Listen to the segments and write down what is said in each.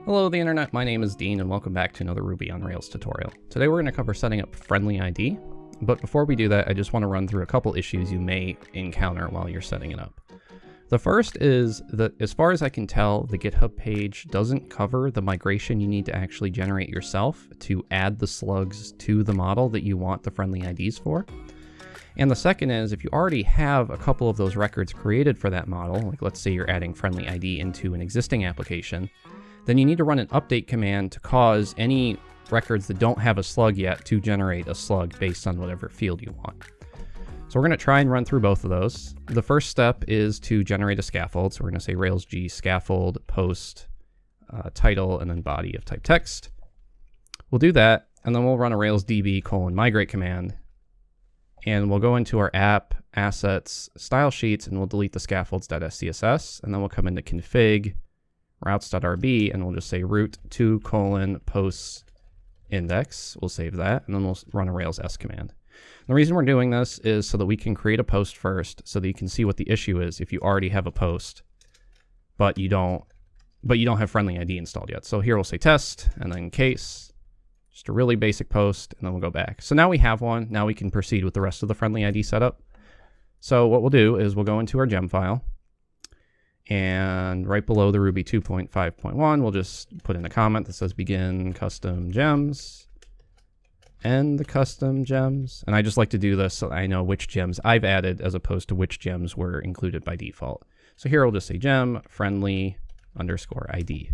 Hello the internet, my name is Dean and welcome back to another Ruby on Rails tutorial. Today we're going to cover setting up friendly ID, but before we do that I just want to run through a couple issues you may encounter while you're setting it up. The first is that as far as I can tell, the GitHub page doesn't cover the migration you need to actually generate yourself to add the slugs to the model that you want the friendly IDs for. And the second is, if you already have a couple of those records created for that model, like let's say you're adding friendly ID into an existing application, then you need to run an update command to cause any records that don't have a slug yet to generate a slug based on whatever field you want. So we're going to try and run through both of those. The first step is to generate a scaffold. So we're going to say Rails G scaffold post title and then body of type text. We'll do that, and then we'll run a Rails DB :migrate command, and we'll go into our app assets style sheets and we'll delete the scaffolds.scss, and then we'll come into config routes.rb and we'll just say root to post index. We'll save that, and then we'll run a Rails S command. The reason we're doing this is so that we can create a post first, so that you can see what the issue is if you already have a post, but you don't have friendly ID installed yet. So here we'll say test and then case, just a really basic post, and then we'll go back. So now we have one. Now we can proceed with the rest of the friendly ID setup. So what we'll do is we'll go into our gem file, and right below the Ruby 2.5.1, we'll just put in a comment that says begin custom gems, end the custom gems. And I just like to do this so I know which gems I've added as opposed to which gems were included by default. So here we'll just say gem friendly underscore ID.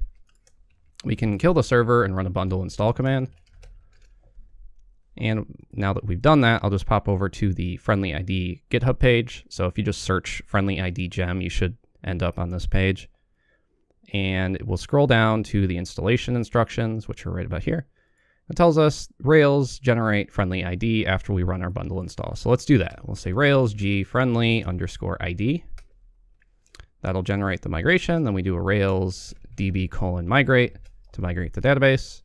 We can kill the server and run a bundle install command. And now that we've done that, I'll just pop over to the friendly ID GitHub page. So if you just search friendly ID gem, you should end up on this page. And we'll scroll down to the installation instructions, which are right about here. It tells us Rails generate friendly ID after we run our bundle install. So let's do that. We'll say Rails G friendly underscore ID. That'll generate the migration. Then we do a Rails DB :migrate to migrate the database.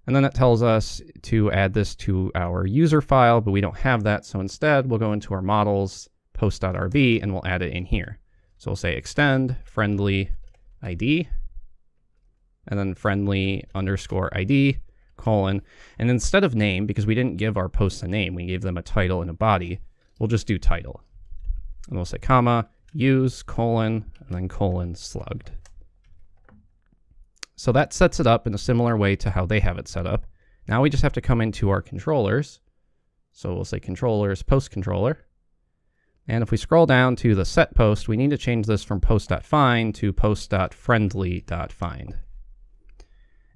And then it tells us to add this to our user file, but we don't have that. So instead, we'll go into our models post.rb and we'll add it in here. So we'll say extend friendly ID and then friendly underscore ID : and instead of name, because we didn't give our posts a name, we gave them a title and a body, we'll just do title. And we'll say comma, use, : and then : slugged. So that sets it up in a similar way to how they have it set up. Now we just have to come into our controllers. So we'll say controllers post controller. And if we scroll down to the set post, we need to change this from post.find to post.friendly.find.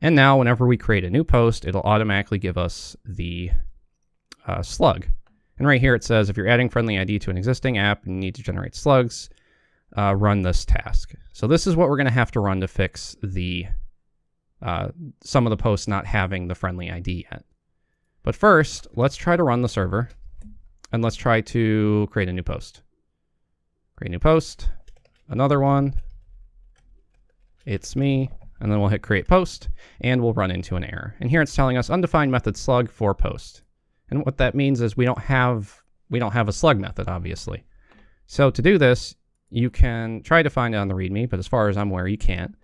And now whenever we create a new post, it'll automatically give us the slug. And right here it says, if you're adding friendly ID to an existing app and you need to generate slugs, run this task. So this is what we're going to have to run to fix the some of the posts not having the friendly ID yet. But first, let's try to run the server, and let's try to create a new post. Create a new post, another one, it's me, and then we'll hit create post, and we'll run into an error. And here it's telling us undefined method slug for post. And what that means is we don't have a slug method, obviously. So to do this, you can try to find it on the README, but as far as I'm aware, you can't.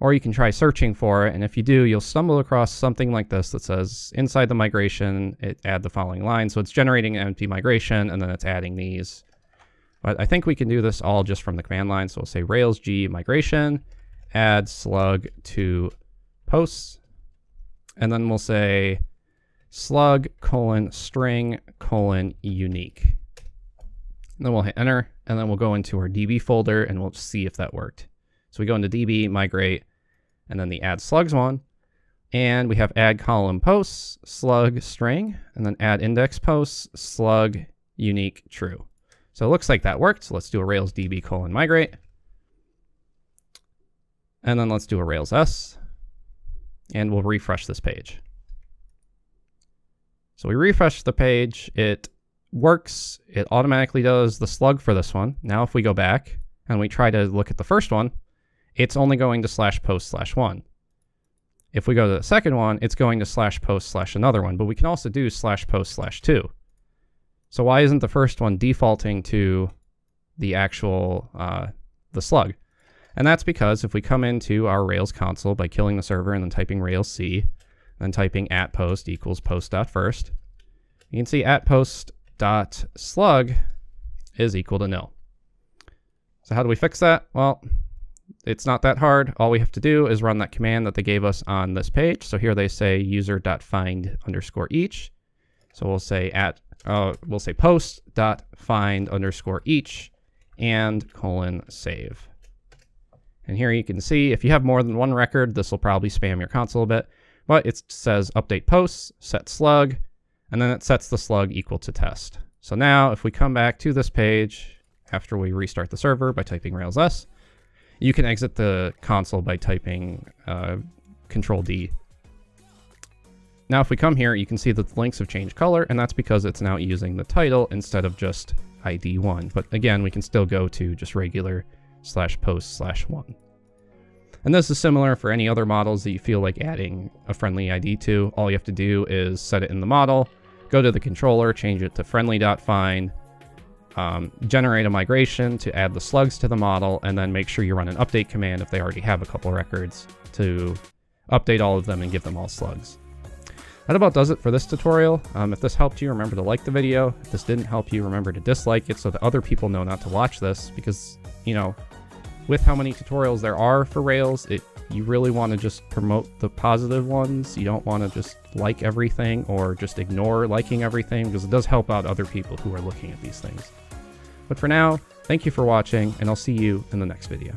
Or you can try searching for it, and if you do, you'll stumble across something like this that says, inside the migration, add the following line. So it's generating an empty migration, and then it's adding these. But I think we can do this all just from the command line. So we'll say Rails G migration, add slug to posts, and then we'll say slug : string : unique. And then we'll hit enter, and then we'll go into our DB folder, and we'll see if that worked. So we go into DB, migrate, and then the add slugs one, and we have add column posts, slug string, and then add index posts, slug unique true. So it looks like that worked. So let's do a Rails DB :migrate, and then let's do a Rails S, and we'll refresh this page. So we refresh the page, it works, it automatically does the slug for this one. Now if we go back and we try to look at the first one, it's only going to /post/1. If we go to the second one, it's going to /post/another one, but we can also do /post/2. So why isn't the first one defaulting to the actual, the slug? And that's because if we come into our Rails console by killing the server and then typing Rails C, then typing @post equals post.first, you can see @post.slug is equal to nil. So how do we fix that? Well, it's not that hard. All we have to do is run that command that they gave us on this page. So here they say user.find_each. So we'll say post.find_each and :save. And here you can see if you have more than one record, this will probably spam your console a bit, but it says update posts, set slug, and then it sets the slug equal to test. So now if we come back to this page after we restart the server by typing Rails S, you can exit the console by typing Control D. Now if we come here, you can see that the links have changed color, and that's because it's now using the title instead of just ID1. But again, we can still go to just regular /post/1. And this is similar for any other models that you feel like adding a friendly ID to. All you have to do is set it in the model, go to the controller, change it to friendly.find, generate a migration to add the slugs to the model, and then make sure you run an update command if they already have a couple records to update all of them and give them all slugs. That about does it for this tutorial. If this helped you, remember to like the video. If this didn't help you, remember to dislike it so that other people know not to watch this, because, you know, with how many tutorials there are for Rails, you really want to just promote the positive ones. You don't want to just like everything or just ignore liking everything, because it does help out other people who are looking at these things. But for now, thank you for watching, and I'll see you in the next video.